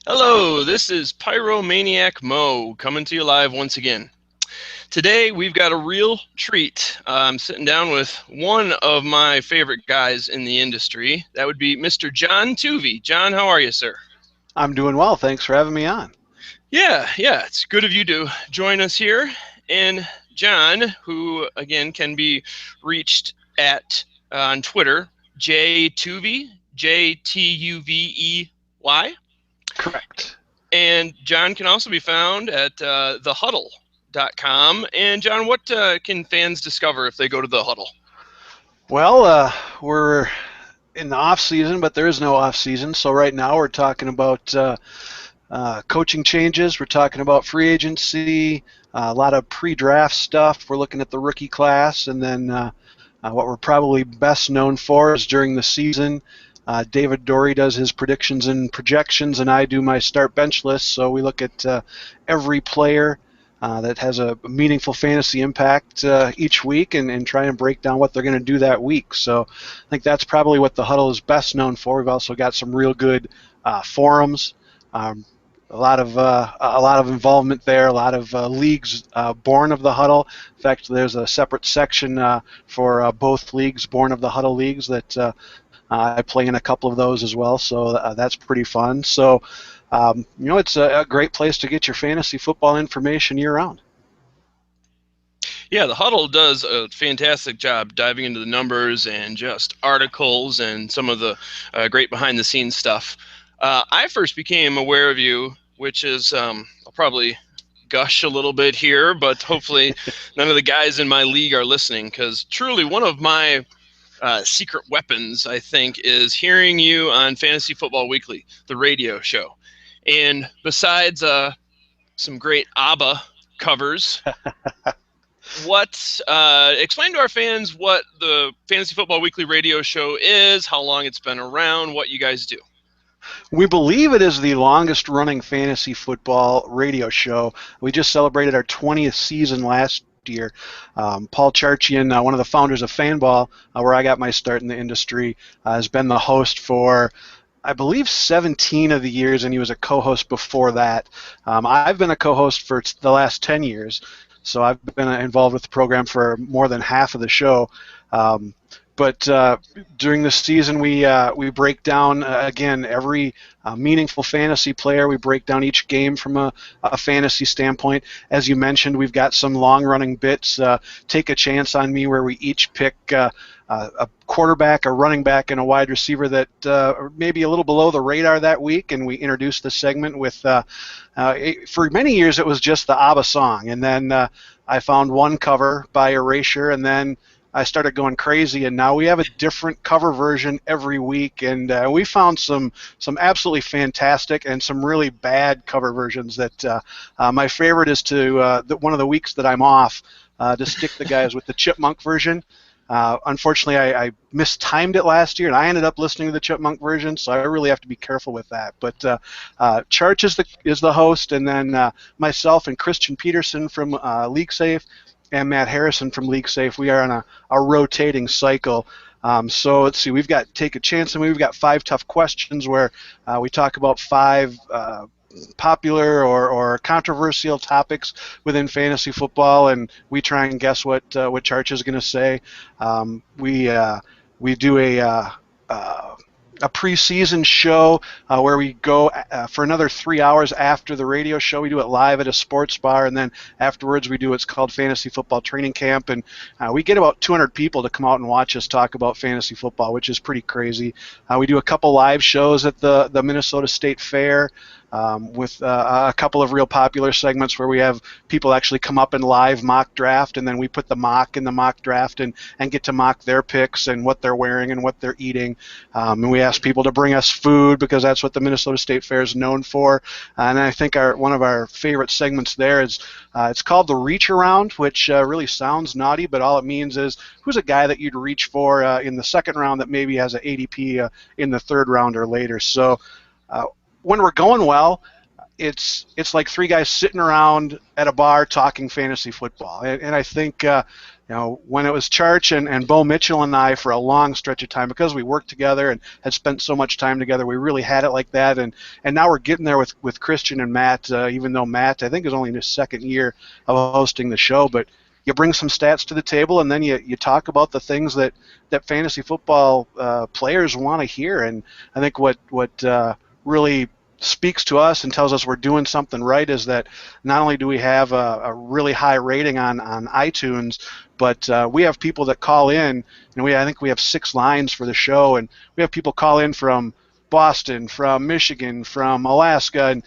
Hello, this is PyromaniacMo coming to you live once again. Today we've got a real treat. I'm sitting down with one of my favorite guys in the industry. That would be Mr. John Tuvey. John, how are you, sir? I'm doing well. Thanks for having me on. Yeah, it's good of you to join us here. And John, who again can be reached at on Twitter, JTuvey, JTUVEY. Correct. And John can also be found at thehuddle.com. And John, what can fans discover if they go to the Huddle? Well, we're in the off season, but there is no off season. So right now we're talking about coaching changes. We're talking about free agency, a lot of pre-draft stuff. We're looking at the rookie class, and then what we're probably best known for is during the season. David Dory does his predictions and projections, and I do my start bench list. So we look at every player that has a meaningful fantasy impact each week and try and break down what they're going to do that week. So I think that's probably what the Huddle is best known for. We've also got some real good forums. Um, a lot of involvement there. A lot of leagues born of the Huddle. In fact, there's a separate section for both leagues, born of the Huddle leagues, that I play in a couple of those as well. So that's pretty fun. So it's a great place to get your fantasy football information year round. Yeah, the Huddle does a fantastic job diving into the numbers and just articles and some of the great behind the scenes stuff. I first became aware of you, which is, I'll probably gush a little bit here, but hopefully none of the guys in my league are listening, because truly one of my secret weapons, I think, is hearing you on Fantasy Football Weekly, the radio show. And besides some great ABBA covers, what explain to our fans what the Fantasy Football Weekly radio show is, how long it's been around, what you guys do. We believe it is the longest running fantasy football radio show. We just celebrated our 20th season last year. Paul Charchian, one of the founders of Fanball, where I got my start in the industry, has been the host for, I believe, 17 of the years, and he was a co-host before that. I've been a co-host for the last 10 years, so I've been involved with the program for more than half of the show. But during the season, we break down again every meaningful fantasy player. We break down each game from a fantasy standpoint. As you mentioned, we've got some long-running bits. Take a chance on me, where we each pick a quarterback, a running back, and a wide receiver that are maybe a little below the radar that week, and we introduce the segment with. For many years, it was just the ABBA song, and then I found one cover by Erasure, and then I started going crazy, and now we have a different cover version every week, and we found some absolutely fantastic and some really bad cover versions. That my favorite is to one of the weeks that I'm off, to stick the guys with the Chipmunk version. Unfortunately, I mistimed it last year, and I ended up listening to the Chipmunk version, so I really have to be careful with that. But Charch is the host, and then myself and Christian Peterson from LeagueSafe and Matt Harrison from LeagueSafe, we are on a rotating cycle. So let's see, we've got Take a Chance, and we've got 5 tough questions, where we talk about 5 popular or controversial topics within fantasy football, and we try and guess what Charch is going to say. We do a preseason show where we go for another 3 hours after the radio show. We do it live at a sports bar, and then afterwards we do what's called Fantasy Football Training Camp, and we get about 200 people to come out and watch us talk about fantasy football, which is pretty crazy. We do a couple live shows at the Minnesota State Fair. With a couple of real popular segments where we have people actually come up and live mock draft, and then we put the mock in the mock draft and get to mock their picks and what they're wearing and what they're eating. And we ask people to bring us food, because that's what the Minnesota State Fair is known for. And I think one of our favorite segments there is it's called the Reach Around, which really sounds naughty, but all it means is who's a guy that you'd reach for in the second round that maybe has an ADP in the third round or later. So when we're going well, it's like three guys sitting around at a bar talking fantasy football. And I think when it was Charch and Bo Mitchell and I for a long stretch of time, because we worked together and had spent so much time together, we really had it like that. And now we're getting there with Christian and Matt, even though Matt, I think, is only in his second year of hosting the show. But you bring some stats to the table, and then you talk about the things that fantasy football players want to hear. And I think what really speaks to us and tells us we're doing something right is that not only do we have a really high rating on iTunes, but we have people that call in, and I think we have 6 lines for the show, and we have people call in from Boston, from Michigan, from Alaska, and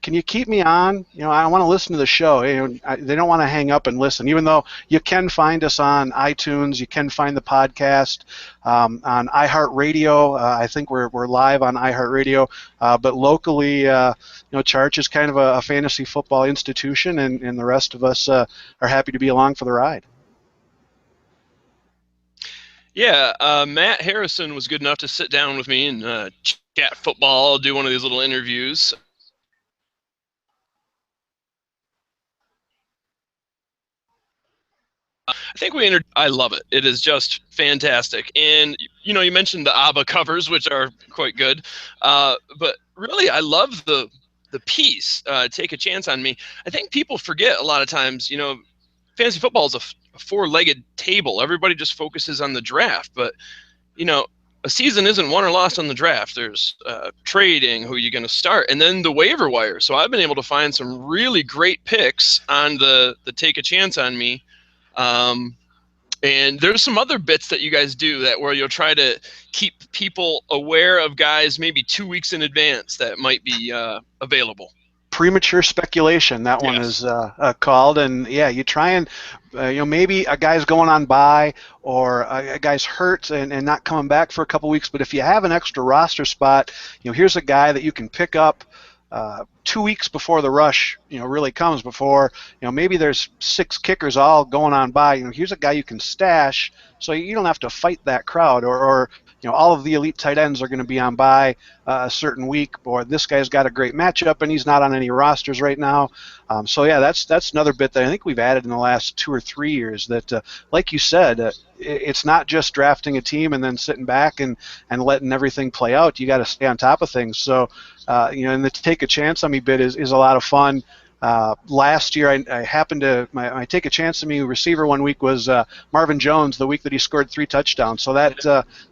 can you keep me on? I want to listen to the show. They don't want to hang up and listen, even though you can find us on iTunes. You can find the podcast on iHeartRadio. I think we're live on iHeartRadio, but locally, Charch is kind of a fantasy football institution, and the rest of us are happy to be along for the ride. Yeah, Matt Harrison was good enough to sit down with me and chat football, do one of these little interviews. I think I love it. It is just fantastic. And, you mentioned the ABBA covers, which are quite good. But really, I love the piece, Take a Chance on Me. I think people forget a lot of times, fantasy football is a 4-legged table. Everybody just focuses on the draft. But, a season isn't won or lost on the draft. There's trading, who you're going to start, and then the waiver wire. So I've been able to find some really great picks on the Take a Chance on Me. And there's some other bits that you guys do where you'll try to keep people aware of guys maybe 2 weeks in advance that might be available. Premature speculation, that one is called. And yeah, you try and maybe a guy's going on bye, or a guy's hurt and not coming back for a couple weeks, but if you have an extra roster spot, here's a guy that you can pick up 2 weeks before the rush really comes, before maybe there's 6 kickers all going on by. Here's a guy you can stash, so you don't have to fight that crowd, or all of the elite tight ends are going to be on by a certain week, or this guy's got a great matchup and he's not on any rosters right now. So yeah, that's another bit that I think we've added in the last 2 or 3 years, that like you said, it's not just drafting a team and then sitting back and letting everything play out. You got to stay on top of things. So and the Take a Chance on Me bit is a lot of fun. Last year, I happened to my Take a Chance on Me receiver one week was Marvin Jones, the week that he scored 3 touchdowns. So that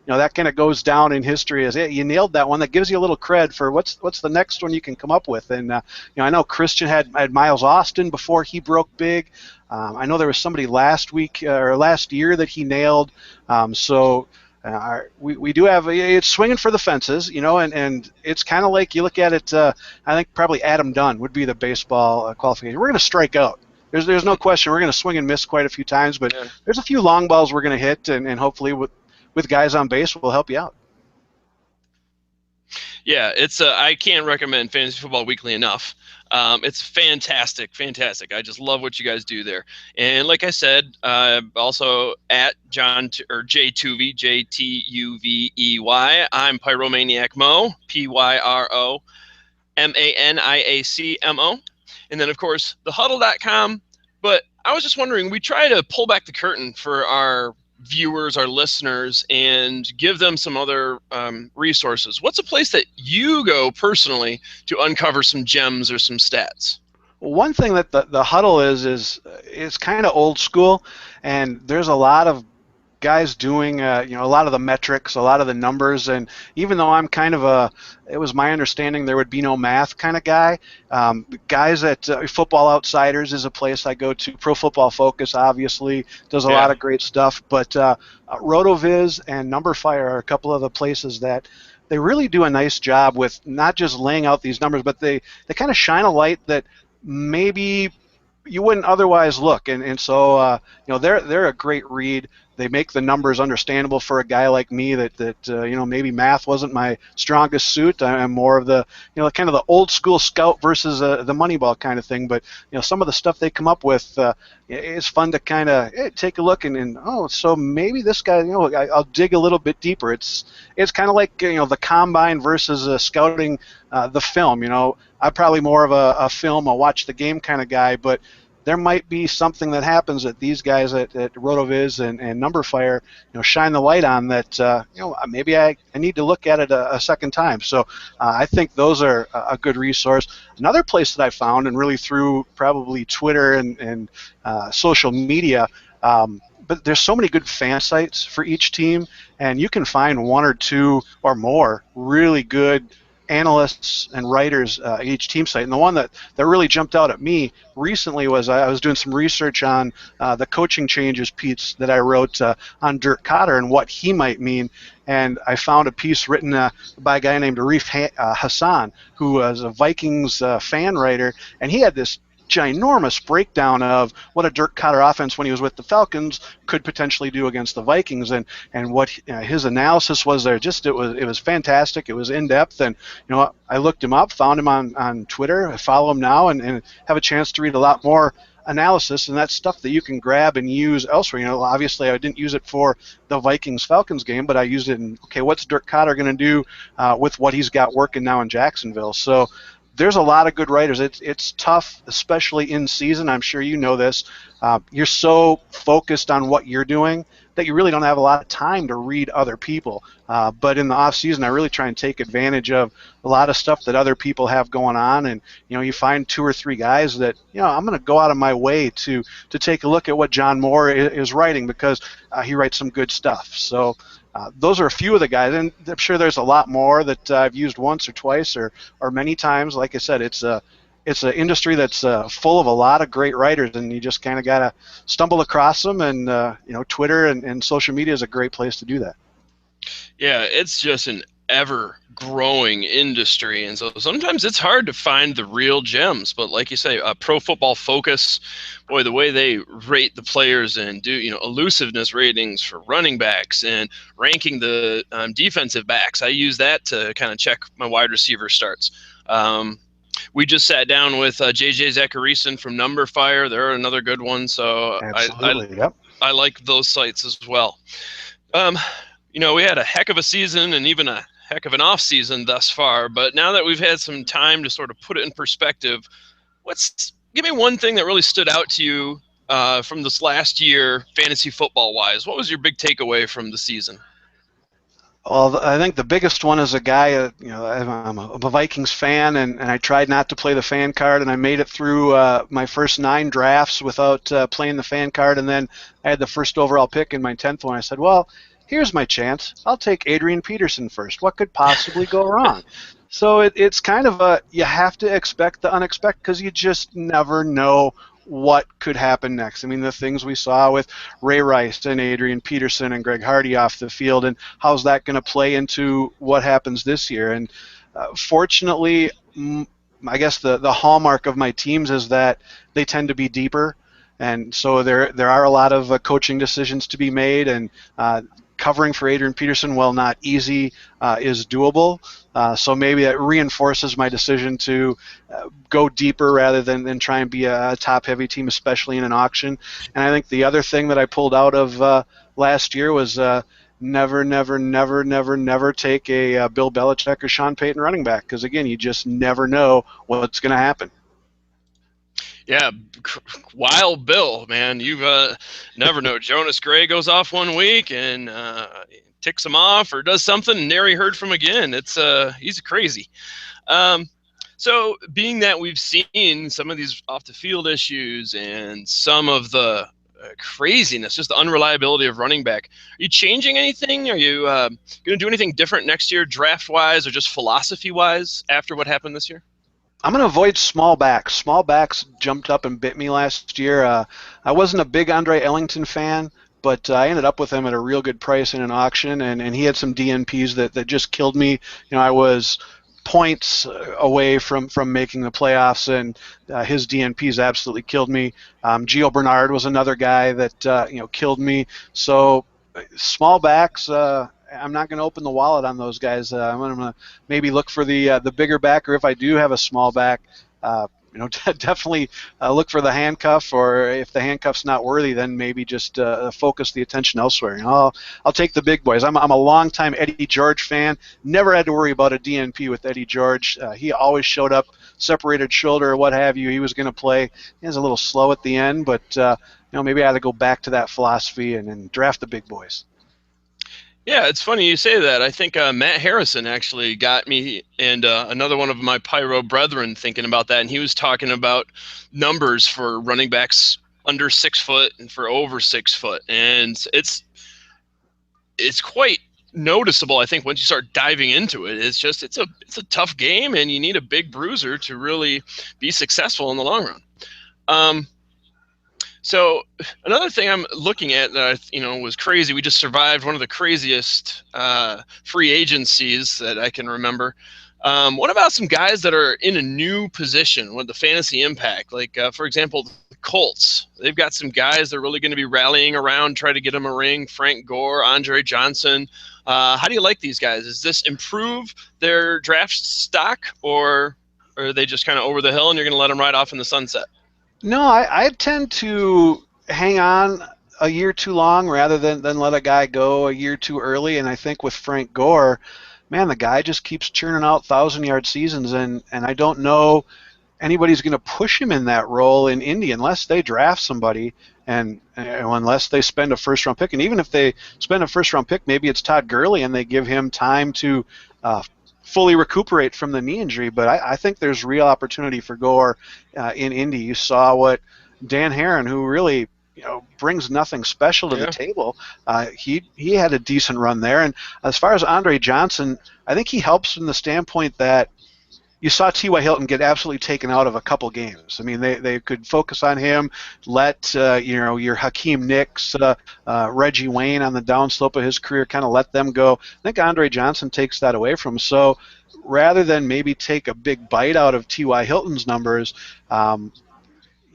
that kind of goes down in history as, hey, you nailed that one. That gives you a little cred for what's the next one you can come up with. And I know Christian had Miles Austin before he broke big. I know there was somebody last week or last year that he nailed. We do have it's swinging for the fences, and it's kind of like you look at it. I think probably Adam Dunn would be the baseball qualification. We're going to strike out. There's no question. We're going to swing and miss quite a few times, but there's a few long balls we're going to hit, and hopefully with guys on base, we'll help you out. Yeah, it's I can't recommend Fantasy Football Weekly enough. It's fantastic. I just love what you guys do there. And like I said, also at John or J Tuvey, JTUVEY. I'm PyromaniacMo, PYROMANIACMO. And then of course the Huddle.com. But I was just wondering, we try to pull back the curtain for our viewers, our listeners, and give them some other resources. What's a place that you go personally to uncover some gems or some stats? One thing that the Huddle is kind of old school, and there's a lot of guys doing a lot of the metrics, a lot of the numbers, and even though I'm kind of it was my understanding there would be no math kind of guy. Guys at Football Outsiders is a place I go to. Pro Football Focus obviously does a lot of great stuff, but RotoViz and Numberfire are a couple of the places that they really do a nice job with not just laying out these numbers, but they kind of shine a light that maybe you wouldn't otherwise look, and so they're a great read. they make the numbers understandable for a guy like me that maybe math wasn't my strongest suit. I'm more of the kind of the old school scout versus the Moneyball kind of thing. But some of the stuff they come up with is fun to kind of take a look and oh, so maybe this guy, I'll dig a little bit deeper. It's kind of like the combine versus scouting the film. I'm probably more of a film, a watch the game kind of guy, but there might be something that happens that these guys at RotoViz and Numberfire, shine the light on that, maybe I need to look at it a second time. So I think those are a good resource. Another place that I found, and really through probably Twitter and social media, but there's so many good fan sites for each team, and you can find one or two or more really good analysts and writers at each team site. And the one that really jumped out at me recently was I was doing some research on the coaching changes piece that I wrote on Dirk Cotter and what he might mean. And I found a piece written by a guy named Arif Hassan, who was a Vikings fan writer, and he had this ginormous breakdown of what a Dirk Cotter offense when he was with the Falcons could potentially do against the Vikings, and what his analysis was there. Just it was fantastic. It was in depth, and I looked him up, found him on Twitter. I follow him now, and have a chance to read a lot more analysis, and that's stuff that you can grab and use elsewhere. Obviously I didn't use it for the Vikings-Falcons game, but I used it in, okay, what's Dirk Cotter going to do with what he's got working now in Jacksonville? So there's a lot of good writers. It's tough, especially in season. I'm sure you know this. You're so focused on what you're doing that you really don't have a lot of time to read other people. But in the off season, I really try and take advantage of a lot of stuff that other people have going on. And you find two or three guys that I'm going to go out of my way to take a look at what John Moore is writing, because he writes some good stuff. So those are a few of the guys, and I'm sure there's a lot more that I've used once or twice or many times. Like I said, it's an industry that's full of a lot of great writers, and you just kind of got to stumble across them. And Twitter and social media is a great place to do that. Yeah, it's just an ever-growing industry, and so sometimes it's hard to find the real gems. But like you say, Pro Football Focus, boy, the way they rate the players and do elusiveness ratings for running backs and ranking the defensive backs, I use that to kind of check my wide receiver starts. We just sat down with JJ Zachariason from Numberfire. They're another good one, so Absolutely, yep. I like those sites as well. We had a heck of a season and even a heck of an off season thus far, but now that we've had some time to sort of put it in perspective, give me one thing that really stood out to you from this last year, fantasy football wise. What was your big takeaway from the season? Well, I think the biggest one is a guy, I'm a Vikings fan, and I tried not to play the fan card, and I made it through my first 9 drafts without playing the fan card, and then I had the first overall pick in my 10th one. I said, well, here's my chance. I'll take Adrian Peterson first. What could possibly go wrong? So it's kind of you have to expect the unexpected, because you just never know what could happen next. I mean, the things we saw with Ray Rice and Adrian Peterson and Greg Hardy off the field, and how's that going to play into what happens this year? And fortunately, I guess the hallmark of my teams is that they tend to be deeper, and so there are a lot of coaching decisions to be made, and covering for Adrian Peterson, while not easy, is doable. So maybe that reinforces my decision to go deeper rather than try and be a top-heavy team, especially in an auction. And I think the other thing that I pulled out of last year was never take a Bill Belichick or Sean Payton running back, because, again, you just never know what's going to happen. Yeah, Wild Bill, man. You never know. Jonas Gray goes off one week and ticks him off or does something, and never heard from again. He's crazy. So being that we've seen some of these off the field issues and some of the craziness, just the unreliability of running back, are you changing anything? Are you going to do anything different next year, draft-wise or just philosophy-wise, after what happened this year? I'm going to avoid small backs. Small backs jumped up and bit me last year. I wasn't a big Andre Ellington fan, but I ended up with him at a real good price in an auction, and he had some DNPs that just killed me. I was points away from making the playoffs, and his DNPs absolutely killed me. Gio Bernard was another guy that killed me. So small backs. I'm not going to open the wallet on those guys. I'm going to maybe look for the bigger back, or if I do have a small back, definitely look for the handcuff, or if the handcuff's not worthy, then maybe just focus the attention elsewhere. I'll take the big boys. I'm a longtime Eddie George fan. Never had to worry about a DNP with Eddie George. He always showed up, separated shoulder or what have you. He was going to play. He was a little slow at the end, but maybe I ought to go back to that philosophy and draft the big boys. Yeah, it's funny you say that. I think Matt Harrison actually got me and another one of my Pyro brethren thinking about that, and he was talking about numbers for running backs under 6 foot and for over 6 foot, and it's quite noticeable. I think once you start diving into it, it's a tough game, and you need a big bruiser to really be successful in the long run. So another thing I'm looking at that was crazy. We just survived one of the craziest free agencies that I can remember. What about some guys that are in a new position with the fantasy impact? Like, for example, the Colts. They've got some guys they're really going to be rallying around, try to get them a ring. Frank Gore, Andre Johnson. How do you like these guys? Does this improve their draft stock, or are they just kind of over the hill and you're going to let them ride off in the sunset? No, I tend to hang on a year too long rather than let a guy go a year too early. And I think with Frank Gore, man, the guy just keeps churning out 1,000-yard seasons, and I don't know anybody's going to push him in that role in Indy unless they draft somebody and unless they spend a first-round pick. And even if they spend a first-round pick, maybe it's Todd Gurley and they give him time to fully recuperate from the knee injury. But I think there's real opportunity for Gore in Indy. You saw what Dan Herron, who really brings nothing special to the table, he had a decent run there. And as far as Andre Johnson, I think he helps from the standpoint that you saw T.Y. Hilton get absolutely taken out of a couple games. I mean, they could focus on him, let your Hakeem Nicks, Reggie Wayne on the downslope of his career, kind of let them go. I think Andre Johnson takes that away from him. So rather than maybe take a big bite out of T.Y. Hilton's numbers, he's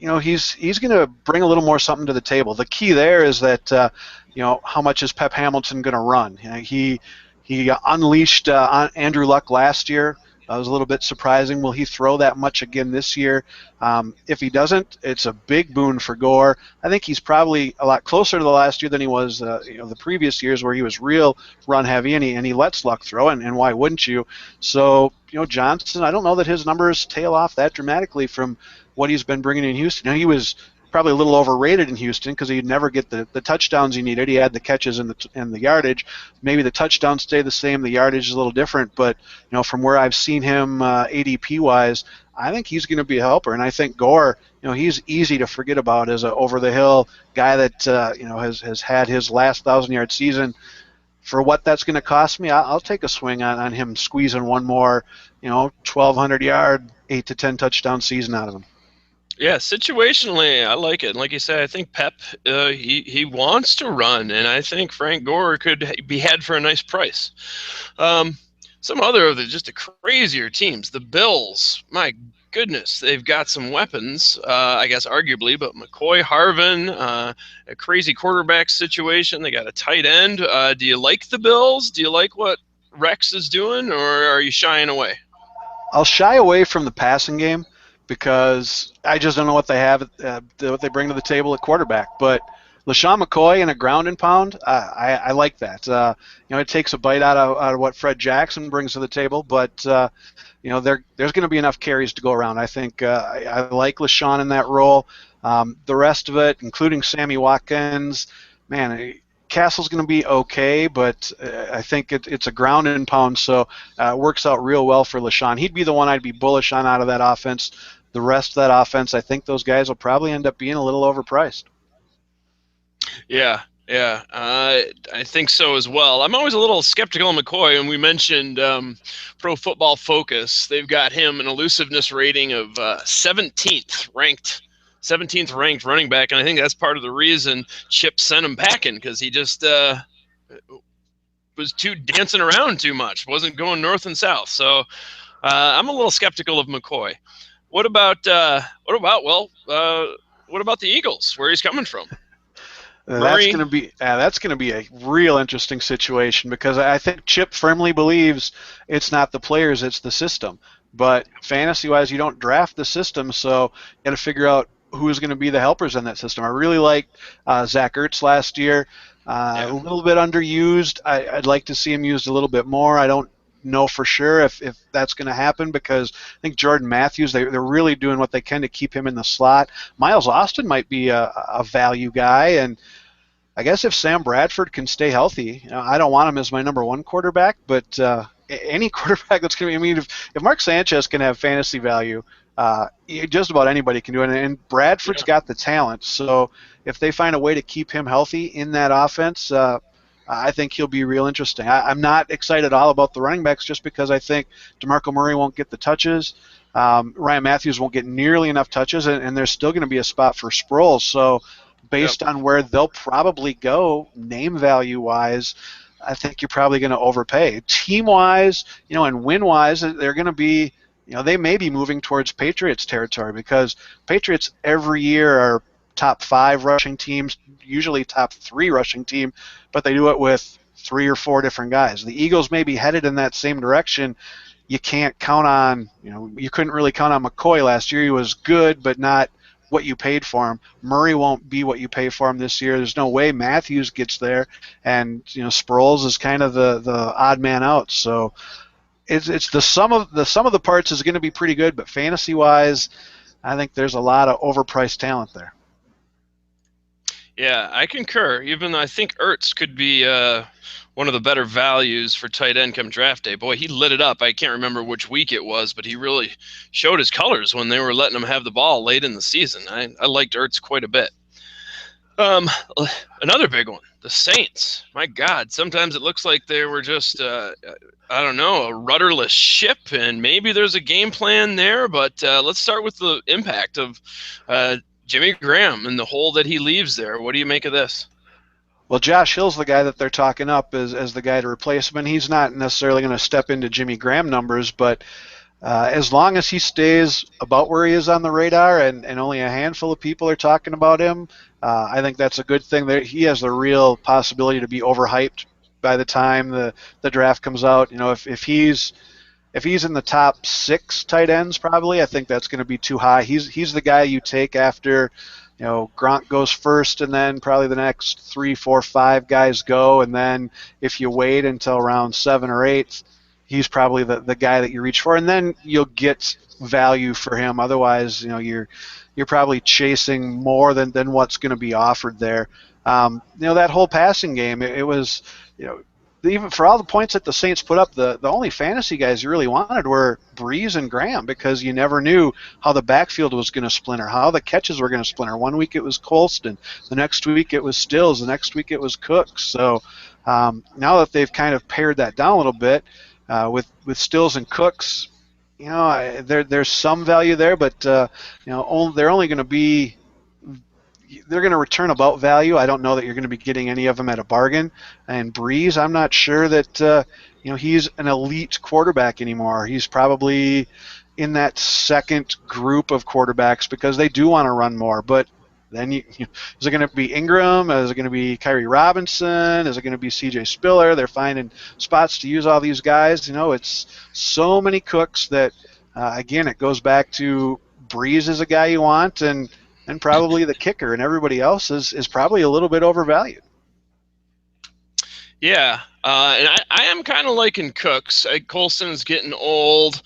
going to bring a little more something to the table. The key there is that how much is Pep Hamilton going to run? He unleashed Andrew Luck last year. That was a little bit surprising. Will he throw that much again this year? If he doesn't, it's a big boon for Gore. I think he's probably a lot closer to the last year than he was the previous years where he was real run heavy, and he lets Luck throw, and why wouldn't you? So Johnson, I don't know that his numbers tail off that dramatically from what he's been bringing in Houston. He was probably a little overrated in Houston because he'd never get the touchdowns he needed. He had the catches and the yardage. Maybe the touchdowns stay the same, the yardage is a little different, but from where I've seen him ADP wise, I think he's going to be a helper. And I think Gore, he's easy to forget about as an over the hill guy that has had his last 1,000-yard season. For what that's going to cost me, I'll take a swing on him squeezing one more 1,200-yard, 8 to 10 touchdown season out of him. Yeah, situationally, I like it. Like you said, I think Pep, he wants to run, and I think Frank Gore could be had for a nice price. Some other of the just the crazier teams, the Bills, my goodness, they've got some weapons, I guess arguably, but McCoy, Harvin, a crazy quarterback situation. They got a tight end. Do you like the Bills? Do you like what Rex is doing, or are you shying away? I'll shy away from the passing game, because I just don't know what they have, what they bring to the table at quarterback. But LaShawn McCoy in a ground and pound, I like that. It takes a bite out of what Fred Jackson brings to the table, but there's going to be enough carries to go around. I think I like LaShawn in that role. The rest of it, including Sammy Watkins, man, Castle's going to be okay, but I think it's a ground and pound, so it works out real well for LaShawn. He'd be the one I'd be bullish on out of that offense. The rest of that offense, I think those guys will probably end up being a little overpriced. Yeah, I think so as well. I'm always a little skeptical of McCoy, and we mentioned Pro Football Focus. They've got him an elusiveness rating of 17th ranked running back, and I think that's part of the reason Chip sent him packing, because he just was dancing around too much, wasn't going north and south. So I'm a little skeptical of McCoy. What about what about the Eagles? Where he's coming from? Murray. That's going to be a real interesting situation because I think Chip firmly believes it's not the players, it's the system. But fantasy wise, you don't draft the system, so you got to figure out who's going to be the helpers in that system. I really liked Zach Ertz last year. A Yeah. little bit underused. I'd like to see him used a little bit more. I don't know for sure if that's going to happen because I think Jordan Matthews, they're really doing what they can to keep him in the slot. Miles Austin might be a value guy, and I guess if Sam Bradford can stay healthy, I don't want him as my number one quarterback, but any quarterback that's going to be, I mean, if Mark Sanchez can have fantasy value, just about anybody can do it. And Bradford's Yeah. got the talent. So if they find a way to keep him healthy in that offense, I think he'll be real interesting. I'm not excited at all about the running backs just because I think DeMarco Murray won't get the touches. Ryan Matthews won't get nearly enough touches, and there's still going to be a spot for Sproles. So Yep. based on where they'll probably go name value wise, I think you're probably going to overpay. Team wise, and win wise, they're going to be, they may be moving towards Patriots territory because Patriots every year are top 5 rushing teams, usually top 3 rushing team, but they do it with 3 or 4 different guys. The Eagles may be headed in that same direction. You can't count on, you couldn't really count on McCoy last year. He was good, but not what you paid for him. Murray won't be what you pay for him this year. There's no way Matthews gets there, and Sproles is kind of the odd man out. So it's the sum of the parts is going to be pretty good, but fantasy wise, I think there's a lot of overpriced talent there. Yeah, I concur. Even though I think Ertz could be one of the better values for tight end come draft day. Boy, he lit it up. I can't remember which week it was, but he really showed his colors when they were letting him have the ball late in the season. I liked Ertz quite a bit. Um, Another big one, the Saints. My God, sometimes it looks like they were just, I don't know, a rudderless ship, and maybe there's a game plan there. But let's start with the impact of Jimmy Graham and the hole that he leaves there. What do you make of this? Well, Josh Hill's the guy that they're talking up as the guy to replace him, and he's not necessarily going to step into Jimmy Graham numbers, but as long as he stays about where he is on the radar and only a handful of people are talking about him, I think that's a good thing. He has the real possibility to be overhyped by the time the draft comes out. If he's in the top 6 tight ends, probably, I think that's going to be too high. He's the guy you take after, Gronk goes first, and then probably the next 3, 4, 5 guys go, and then if you wait until round 7 or 8, he's probably the guy that you reach for, and then you'll get value for him. Otherwise, you're probably chasing more than what's going to be offered there. That whole passing game, it was, even for all the points that the Saints put up, the only fantasy guys you really wanted were Breeze and Graham because you never knew how the backfield was going to splinter, how the catches were going to splinter. One week it was Colston, the next week it was Stills, the next week it was Cooks. So now that they've kind of pared that down a little bit with Stills and Cooks, there's some value there, but they're only going to be they're going to return about value. I don't know that you're going to be getting any of them at a bargain. And Breeze, I'm not sure that he's an elite quarterback anymore. He's probably in that second group of quarterbacks because they do want to run more. But then is it going to be Ingram? Is it going to be Kyrie Robinson? Is it going to be C.J. Spiller? They're finding spots to use all these guys. It's so many cooks that again, it goes back to Breeze is a guy you want, and probably the kicker, and everybody else is probably a little bit overvalued. Yeah, and I am kind of liking Cooks. Colston's getting old.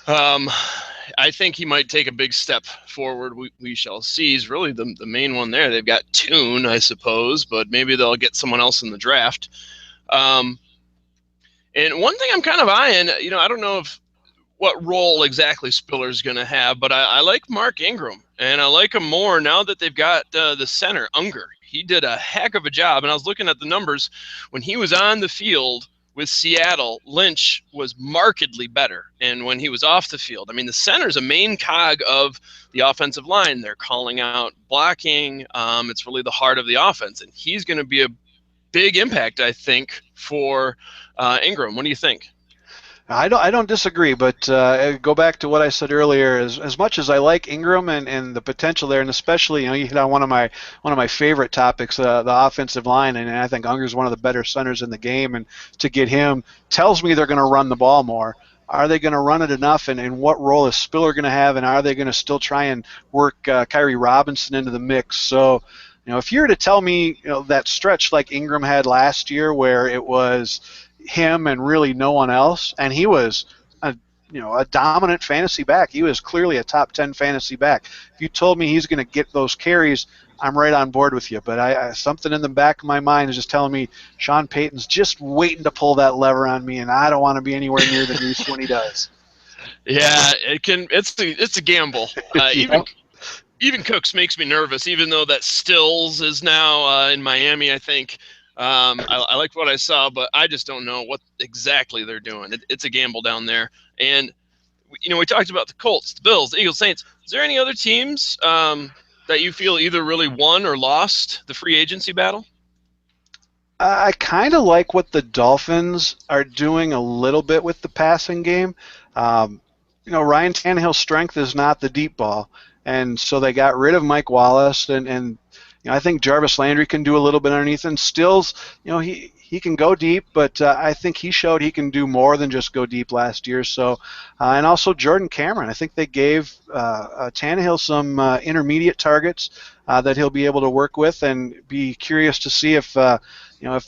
I think he might take a big step forward. We shall see. He's really the main one there. They've got Toon, I suppose, but maybe they'll get someone else in the draft. And one thing I'm kind of eyeing, I don't know what role exactly Spiller's going to have, but I like Mark Ingram, and I like him more now that they've got the center, Unger. He did a heck of a job, and I was looking at the numbers. When he was on the field with Seattle, Lynch was markedly better, and when he was off the field, I mean, the center's a main cog of the offensive line. They're calling out blocking. It's really the heart of the offense, and he's going to be a big impact, I think, for Ingram. What do you think? I don't disagree, but go back to what I said earlier. As much as I like Ingram and the potential there, and especially you hit on one of my favorite topics, the offensive line, and I think Unger's one of the better centers in the game, and to get him tells me they're going to run the ball more. Are they going to run it enough, and what role is Spiller going to have, and are they going to still try and work Kyrie Robinson into the mix? So, if you were to tell me, that stretch like Ingram had last year, where it was him and really no one else, and he was a dominant fantasy back. He was clearly a top 10 fantasy back. If you told me he's going to get those carries, I'm right on board with you. But something in the back of my mind is just telling me Sean Payton's just waiting to pull that lever on me, and I don't want to be anywhere near the noose when he does. Yeah, it can. It's a gamble. Yep. Even Cooks makes me nervous. Even though that Stills is now in Miami, I think. I like what I saw, but I just don't know what exactly they're doing. It's a gamble down there. And we talked about the Colts, the Bills, the Eagles, Saints. Is there any other teams that you feel either really won or lost the free agency battle? I kind of like what the Dolphins are doing a little bit with the passing game. Um, Ryan Tannehill's strength is not the deep ball, and so they got rid of Mike Wallace, and I think Jarvis Landry can do a little bit underneath, and Stills, he can go deep, but I think he showed he can do more than just go deep last year. So, and also Jordan Cameron, I think they gave Tannehill some intermediate targets that he'll be able to work with, and be curious to see if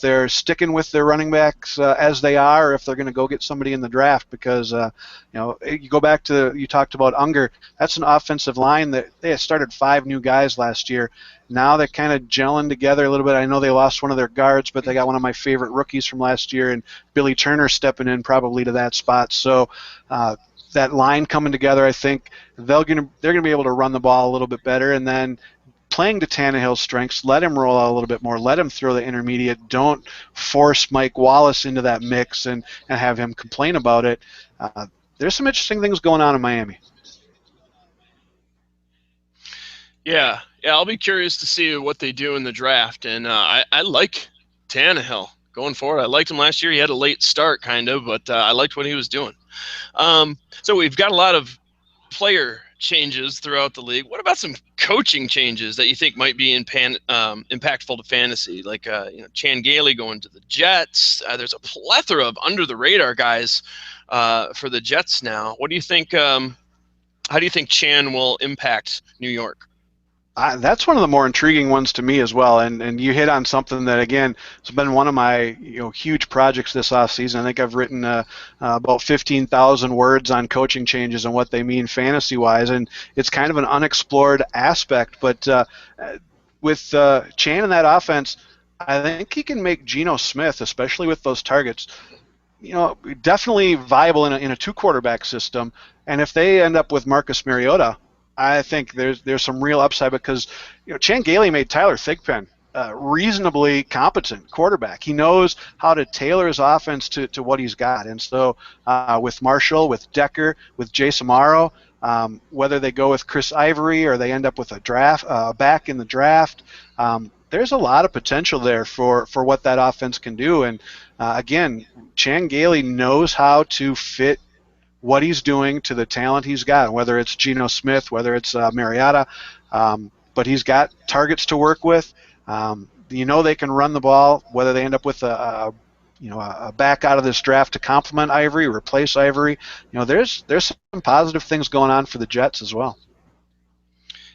they're sticking with their running backs as they are, or if they're going to go get somebody in the draft, because you go back to, you talked about Unger. That's an offensive line that they had started 5 new guys last year. Now they're kind of gelling together a little bit. I know they lost one of their guards, but they got one of my favorite rookies from last year, and Billy Turner stepping in probably to that spot. So that line coming together, I think they're going to be able to run the ball a little bit better, and then playing to Tannehill's strengths, let him roll out a little bit more, let him throw the intermediate. Don't force Mike Wallace into that mix and have him complain about it. There's some interesting things going on in Miami. Yeah, I'll be curious to see what they do in the draft. And I like Tannehill going forward. I liked him last year. He had a late start, kind of, but I liked what he was doing. So we've got a lot of player changes throughout the league. What about some coaching changes that you think might be impactful to fantasy? Like Chan Gailey going to the Jets. There's a plethora of under the radar guys for the Jets now. What do you think? How do you think Chan will impact New York? That's one of the more intriguing ones to me as well, and you hit on something that, again, has been one of my huge projects this off season. I think I've written about 15,000 words on coaching changes and what they mean fantasy wise, and it's kind of an unexplored aspect. But with Chan in that offense, I think he can make Geno Smith, especially with those targets, definitely viable in a 2 quarterback system. And if they end up with Marcus Mariota, I think there's some real upside, because Chan Gailey made Tyler Thigpen reasonably competent quarterback. He knows how to tailor his offense to what he's got. And so with Marshall, with Decker, with Jace Amaro, whether they go with Chris Ivory or they end up with a back in the draft, there's a lot of potential there for what that offense can do. And again, Chan Gailey knows how to fit what he's doing to the talent he's got, whether it's Geno Smith, whether it's Mariota, but he's got targets to work with. They can run the ball, whether they end up with a back out of this draft to complement Ivory, replace Ivory. There's some positive things going on for the Jets as well.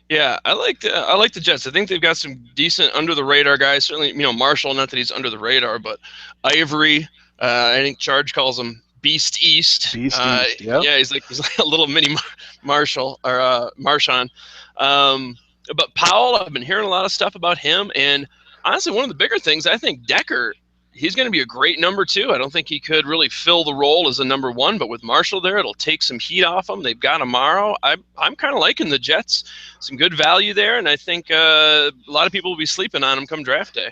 Yeah, I like the Jets. I think they've got some decent under the radar guys. Certainly, Marshall, not that he's under the radar, but Ivory. I think Charge calls him Beast East. Beast East, yep. Yeah, he's like a little mini Marshall or Marshawn. But Powell, I've been hearing a lot of stuff about him, and honestly, one of the bigger things, I think Decker, he's going to be a great number 2. I don't think he could really fill the role as a number 1, but with Marshall there, it'll take some heat off him. They've got Amaro. I'm kind of liking the Jets. Some good value there, and I think a lot of people will be sleeping on him come draft day.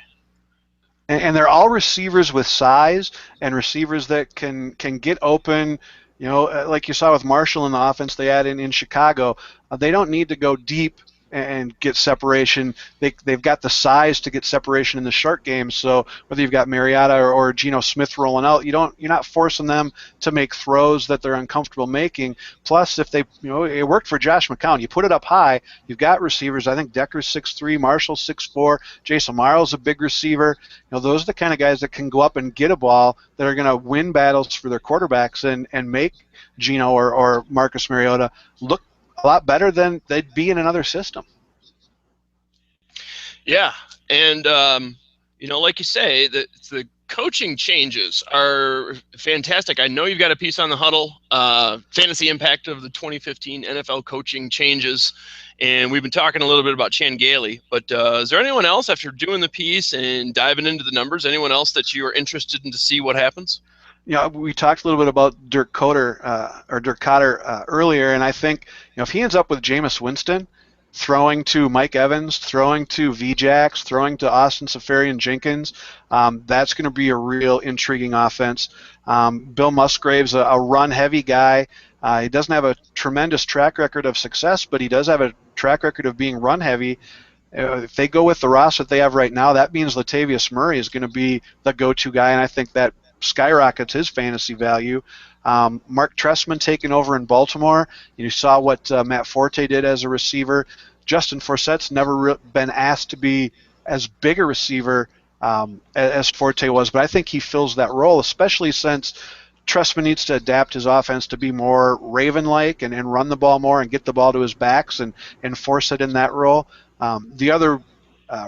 And they're all receivers with size and receivers that can get open. Like you saw with Marshall in the offense they had in Chicago. They don't need to go deep and get separation. They've got the size to get separation in the short game. So whether you've got Mariota or Geno Smith rolling out, you're not forcing them to make throws that they're uncomfortable making. Plus, if it worked for Josh McCown. You put it up high, you've got receivers. I think Decker's 6'3", Marshall's 6'4", Jason Marl's a big receiver. Those are the kind of guys that can go up and get a ball that are going to win battles for their quarterbacks and make Geno or Marcus Mariota look a lot better than they'd be in another system. Yeah, and like you say, the coaching changes are fantastic. I know you've got a piece on the Huddle, fantasy impact of the 2015 NFL coaching changes, and we've been talking a little bit about Chan Gailey. But is there anyone else, after doing the piece and diving into the numbers, anyone else that you are interested in to see what happens? We talked a little bit about Dirk Cotter earlier, and I think if he ends up with Jameis Winston throwing to Mike Evans, throwing to VJax, throwing to Austin Seferian-Jenkins, that's going to be a real intriguing offense. Bill Musgrave's a run-heavy guy. He doesn't have a tremendous track record of success, but he does have a track record of being run-heavy. If they go with the roster that they have right now, that means Latavius Murray is going to be the go-to guy, and I think that skyrockets his fantasy value. Mark Trestman taking over in Baltimore. You saw what Matt Forte did as a receiver. Justin Forsette's never been asked to be as big a receiver as Forte was, but I think he fills that role, especially since Trestman needs to adapt his offense to be more Raven-like and run the ball more and get the ball to his backs and force it in that role. The other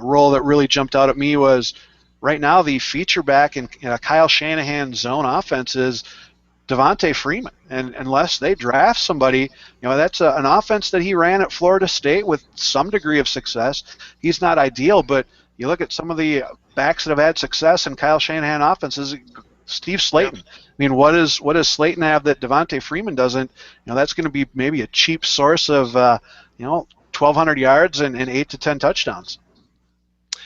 role that really jumped out at me was right now the feature back in Kyle Shanahan's zone offense is Devontae Freeman, and unless they draft somebody, that's an offense that he ran at Florida State with some degree of success. He's not ideal, but you look at some of the backs that have had success in Kyle Shanahan offenses. Steve Slayton. I mean, what does Slayton have that Devontae Freeman doesn't? That's going to be maybe a cheap source of 1,200 yards and 8 to 10 touchdowns.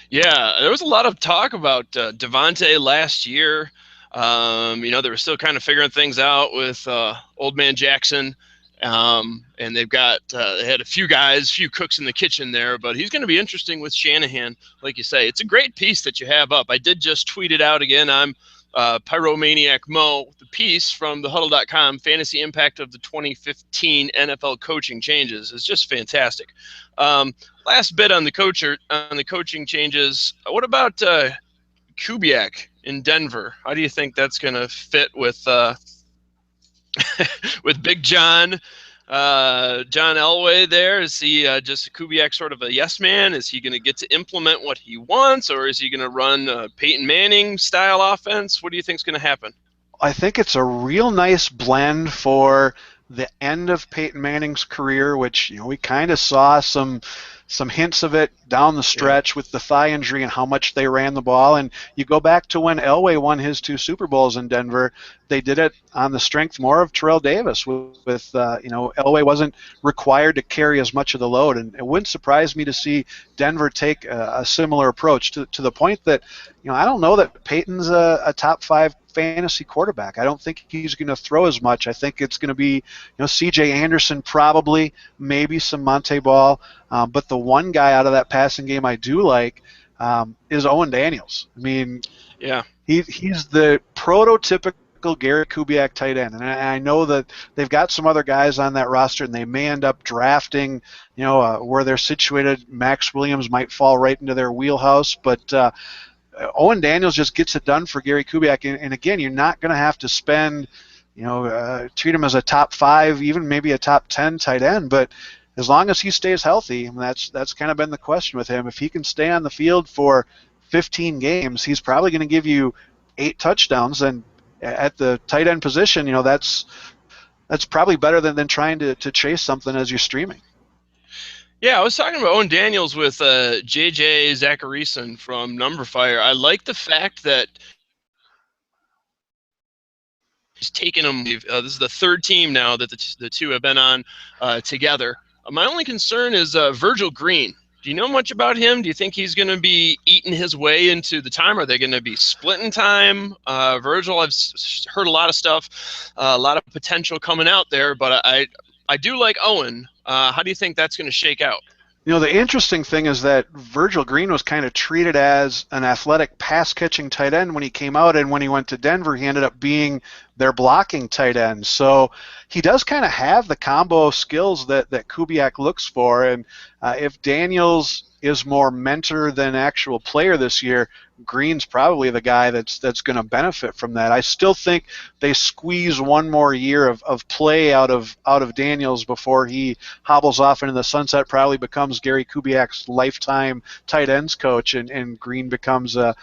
Yeah, there was a lot of talk about Devontae last year. They were still kind of figuring things out with Old Man Jackson, and they had a few cooks in the kitchen there, but he's going to be interesting with Shanahan. Like you say, it's a great piece that you have up. I did just tweet it out again. I'm PyromaniacMo, the piece from the Huddle.com, Fantasy Impact of the 2015 NFL Coaching Changes. It's just fantastic. Last bit on the coaching changes. What about Kubiak in Denver? How do you think that's going to fit with with Big John Elway there? Is he just Kubiak sort of a yes man? Is he going to get to implement what he wants, or is he going to run Peyton Manning style offense? What do you think is going to happen? I think it's a real nice blend for the end of Peyton Manning's career, which we kind of saw some hints of it down the stretch with the thigh injury and how much they ran the ball. And you go back to when Elway won his 2 Super Bowls in Denver, they did it on the strength more of Terrell Davis. Elway wasn't required to carry as much of the load, and it wouldn't surprise me to see Denver take a similar approach to the point that I don't know that Peyton's a top 5 fantasy quarterback. I don't think he's going to throw as much. I think it's going to be C.J. Anderson probably, maybe some Monte Ball, but the one guy out of that passing game I do like is Owen Daniels. I mean, yeah, he's the prototypical Gary Kubiak tight end, and I know that they've got some other guys on that roster, and they may end up drafting, where they're situated. Max Williams might fall right into their wheelhouse, but Owen Daniels just gets it done for Gary Kubiak, and again, you're not going to have to spend, treat him as a top 5, even maybe a top 10 tight end, but as long as he stays healthy, and that's kind of been the question with him. If he can stay on the field for 15 games, he's probably going to give you 8 touchdowns, and at the tight end position, that's probably better than trying to chase something as you're streaming. Yeah, I was talking about Owen Daniels with JJ Zacharyson from Numberfire. I like the fact that he's taken him. This is the 3rd team now that the two have been on together. My only concern is Virgil Green. Do you know much about him? Do you think he's going to be eating his way into the time? Are they going to be splitting time? Virgil, I've heard a lot of stuff, a lot of potential coming out there, but I do like Owen. How do you think that's going to shake out? The interesting thing is that Virgil Green was kind of treated as an athletic pass catching tight end when he came out, and when he went to Denver, he ended up being their blocking tight end. So he does kind of have the combo skills that Kubiak looks for. And if Daniels is more mentor than actual player this year, Green's probably the guy that's going to benefit from that. I still think they squeeze one more year of play out of Daniels before he hobbles off into the sunset, probably becomes Gary Kubiak's lifetime tight ends coach, and Green becomes a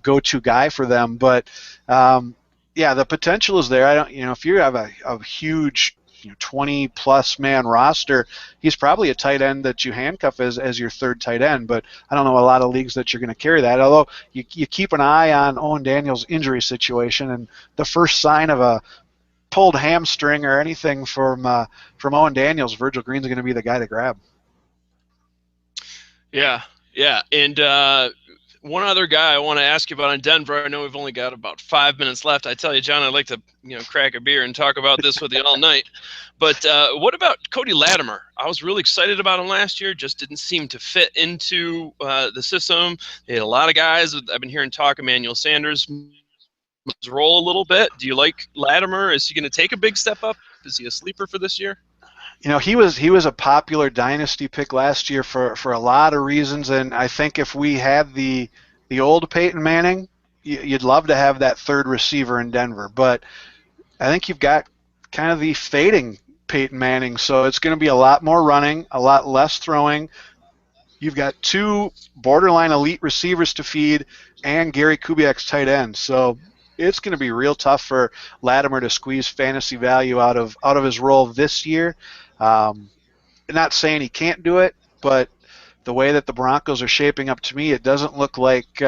go-to guy for them. But yeah, the potential is there. I don't, if you have a huge 20 plus man roster, he's probably a tight end that you handcuff as your third tight end, but I don't know a lot of leagues that you're going to carry that. Although you keep an eye on Owen Daniels' injury situation, and the first sign of a pulled hamstring or anything from Owen Daniels, Virgil Green's going to be the guy to grab. Yeah, yeah, and one other guy I want to ask you about in Denver. I know we've only got about 5 minutes left. I tell you, John, I'd like to crack a beer and talk about this with you all night. But what about Cody Latimer? I was really excited about him last year. Just didn't seem to fit into the system. They had a lot of guys. I've been hearing talk. Emmanuel Sanders role a little bit. Do you like Latimer? Is he going to take a big step up? Is he a sleeper for this year? He was a popular dynasty pick last year for a lot of reasons, and I think if we had the old Peyton Manning, you'd love to have that third receiver in Denver. But I think you've got kind of the fading Peyton Manning, so it's going to be a lot more running, a lot less throwing. You've got two borderline elite receivers to feed, and Gary Kubiak's tight end. So it's going to be real tough for Latimer to squeeze fantasy value out of his role this year. Not saying he can't do it, but the way that the Broncos are shaping up, to me, it doesn't look like,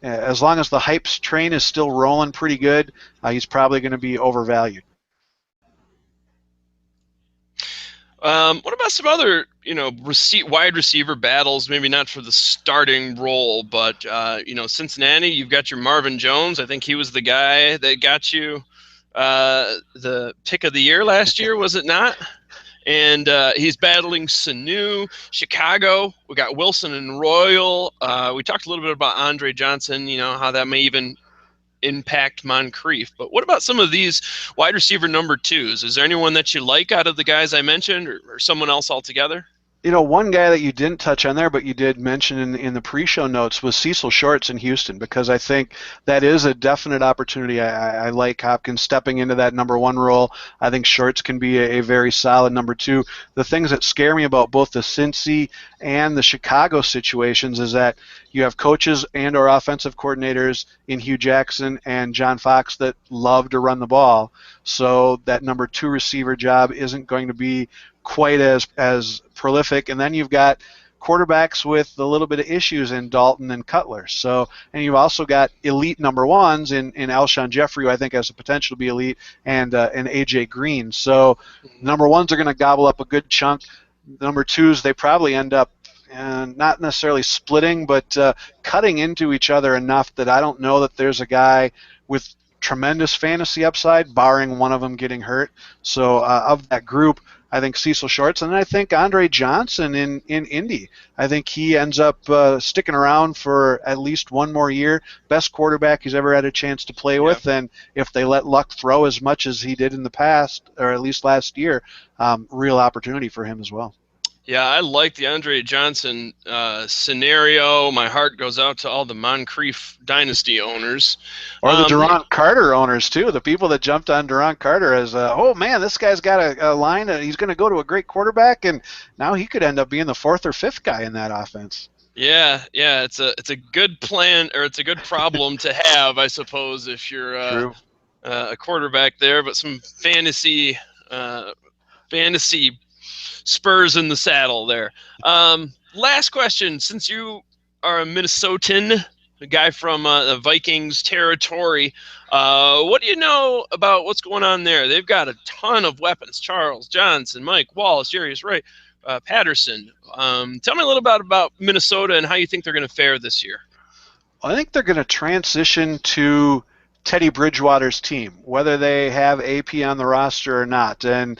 as long as the hype train is still rolling pretty good, he's probably going to be overvalued. What about some other, wide receiver battles? Maybe not for the starting role, but Cincinnati. You've got your Marvin Jones. I think he was the guy that got you the pick of the year last year, was it not? And he's battling Sanu. Chicago, we got Wilson and Royal. We talked a little bit about Andre Johnson, how that may even impact Moncrief. But what about some of these wide receiver number twos? Is there anyone that you like out of the guys I mentioned, or someone else altogether? One guy that you didn't touch on there, but you did mention in the pre-show notes, was Cecil Shorts in Houston, because I think that is a definite opportunity. I like Hopkins stepping into that number one role. I think Shorts can be a very solid number two. The things that scare me about both the Cincy and the Chicago situations is that you have coaches and or offensive coordinators in Hugh Jackson and John Fox that love to run the ball. So that number two receiver job isn't going to be quite as prolific. And then you've got quarterbacks with a little bit of issues in Dalton and Cutler. So, and you've also got elite number ones in Alshon Jeffrey, who I think has the potential to be elite, and AJ Green. So number ones are going to gobble up a good chunk. Number twos, they probably end up not necessarily splitting, but cutting into each other enough that I don't know that there's a guy with tremendous fantasy upside, barring one of them getting hurt. So of that group, I think Cecil Shorts, and then I think Andre Johnson in Indy. I think he ends up sticking around for at least one more year. Best quarterback he's ever had a chance to play with, and if they let Luck throw as much as he did in the past, or at least last year, real opportunity for him as well. Yeah, I like the Andre Johnson scenario. My heart goes out to all the Moncrief dynasty owners. Or the Durant Carter owners, too. The people that jumped on Durant Carter as, oh, man, this guy's got a line, and he's going to go to a great quarterback, and now he could end up being the fourth or fifth guy in that offense. Yeah, it's a good plan, or it's a good problem to have, I suppose, if you're a quarterback there. But some fantasy spurs in the saddle there. Last question, since you are a Minnesotan, a guy from the Vikings territory, what do you know about what's going on there? They've got a ton of weapons: Charles Johnson, Mike Wallace, Jarius Wright, Patterson. Tell me a little bit about Minnesota and how you think they're going to fare this year. I think they're going to transition to Teddy Bridgewater's team, whether they have AP on the roster or not. And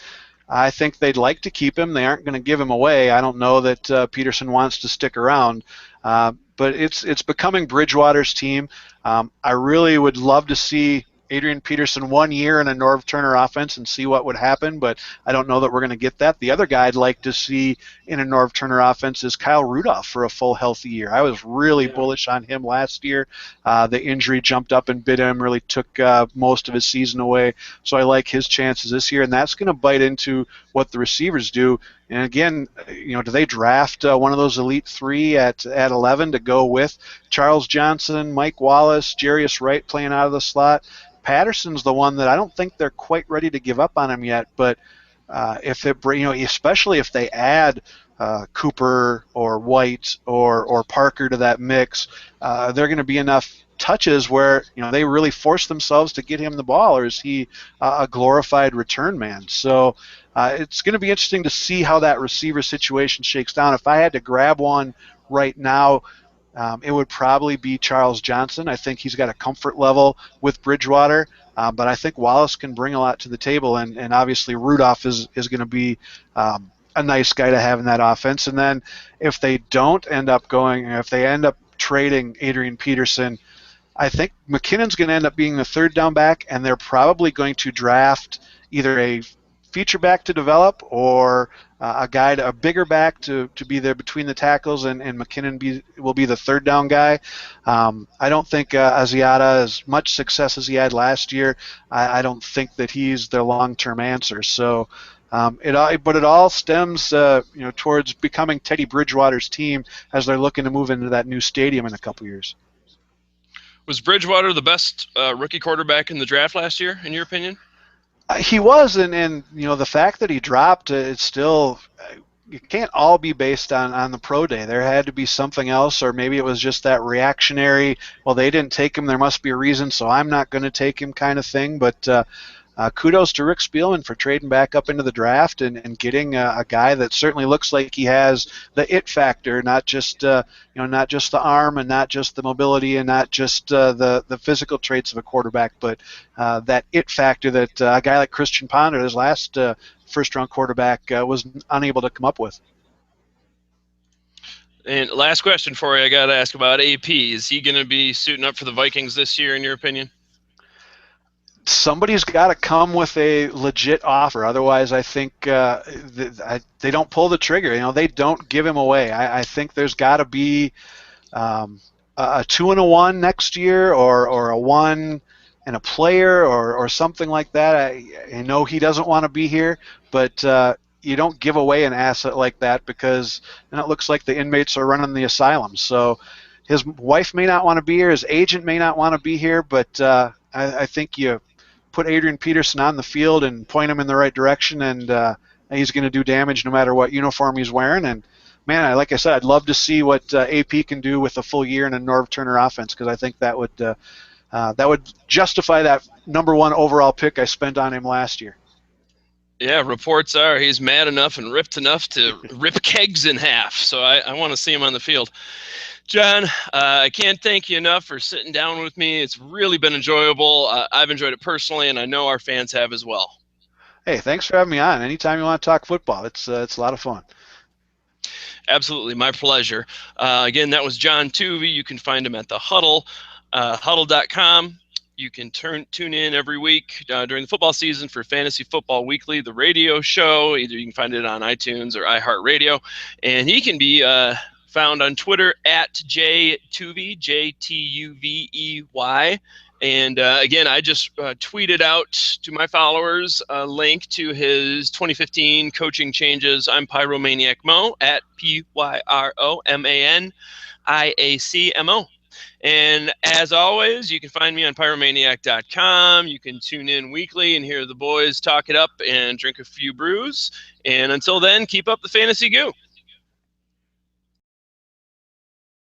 I think they'd like to keep him. They aren't going to give him away. I don't know that Peterson wants to stick around. But it's becoming Bridgewater's team. I really would love to see Adrian Peterson 1 year in a Norv Turner offense and see what would happen, but I don't know that we're going to get that. The other guy I'd like to see in a Norv Turner offense is Kyle Rudolph for a full healthy year. I was really bullish on him last year. The injury jumped up and bit him, really took most of his season away. So I like his chances this year, and that's going to bite into what the receivers do. And again, do they draft one of those elite three at 11 to go with Charles Johnson, Mike Wallace, Jarius Wright playing out of the slot? Patterson's the one that I don't think they're quite ready to give up on him yet. But if it, especially if they add Cooper or White or Parker to that mix, they're going to be enough touches where they really force themselves to get him the ball, or is he a glorified return man? So it's going to be interesting to see how that receiver situation shakes down. If I had to grab one right now, it would probably be Charles Johnson. I think he's got a comfort level with Bridgewater, but I think Wallace can bring a lot to the table, and obviously Rudolph is going to be a nice guy to have in that offense. And then if they end up trading Adrian Peterson, I think McKinnon's going to end up being the third down back, and they're probably going to draft either a feature back to develop or a bigger back to be there between the tackles, and McKinnon will be the third down guy. I don't think Asiata, as much success as he had last year, I don't think that he's their long-term answer. So it all stems towards becoming Teddy Bridgewater's team as they're looking to move into that new stadium in a couple years. Was Bridgewater the best rookie quarterback in the draft last year, in your opinion? He was, and the fact that he dropped, it's still, it can't all be based on the pro day. There had to be something else, or maybe it was just that reactionary, well, they didn't take him, there must be a reason, so I'm not going to take him kind of thing. But kudos to Rick Spielman for trading back up into the draft and getting a guy that certainly looks like he has the it factor, not just not just the arm and not just the mobility and not just the physical traits of a quarterback, but that it factor that a guy like Christian Ponder, his last first-round quarterback, was unable to come up with. And last question for you, I got to ask about AP. Is he going to be suiting up for the Vikings this year, in your opinion? Somebody's got to come with a legit offer. Otherwise, I think they don't pull the trigger. They don't give him away. I think there's got to be a 2-1 next year, or a 1 and a player, or something like that. I know he doesn't want to be here, but you don't give away an asset like that, because then it looks like the inmates are running the asylum. So his wife may not want to be here, his agent may not want to be here, but I think you put Adrian Peterson on the field and point him in the right direction, and he's going to do damage no matter what uniform he's wearing. And man, like I said, I'd love to see what AP can do with a full year in a Norv Turner offense, because I think that would justify that #1 overall pick I spent on him last year. Yeah, reports are he's mad enough and ripped enough to rip kegs in half. So I want to see him on the field. John, I can't thank you enough for sitting down with me. It's really been enjoyable. I've enjoyed it personally, and I know our fans have as well. Hey, thanks for having me on. Anytime you want to talk football, it's a lot of fun. Absolutely, my pleasure. Again, that was John Tuvey. You can find him at the Huddle, Huddle.com. You can tune in every week during the football season for Fantasy Football Weekly, the radio show. Either you can find it on iTunes or iHeartRadio. And he can be found on Twitter at JTuvey, JTUVEY. And again, I just tweeted out to my followers a link to his 2015 coaching changes. I'm PyromaniacMo at PYROMANIACMO. And as always, you can find me on Pyromaniac.com. You can tune in weekly and hear the boys talk it up and drink a few brews. And until then, keep up the fantasy goo.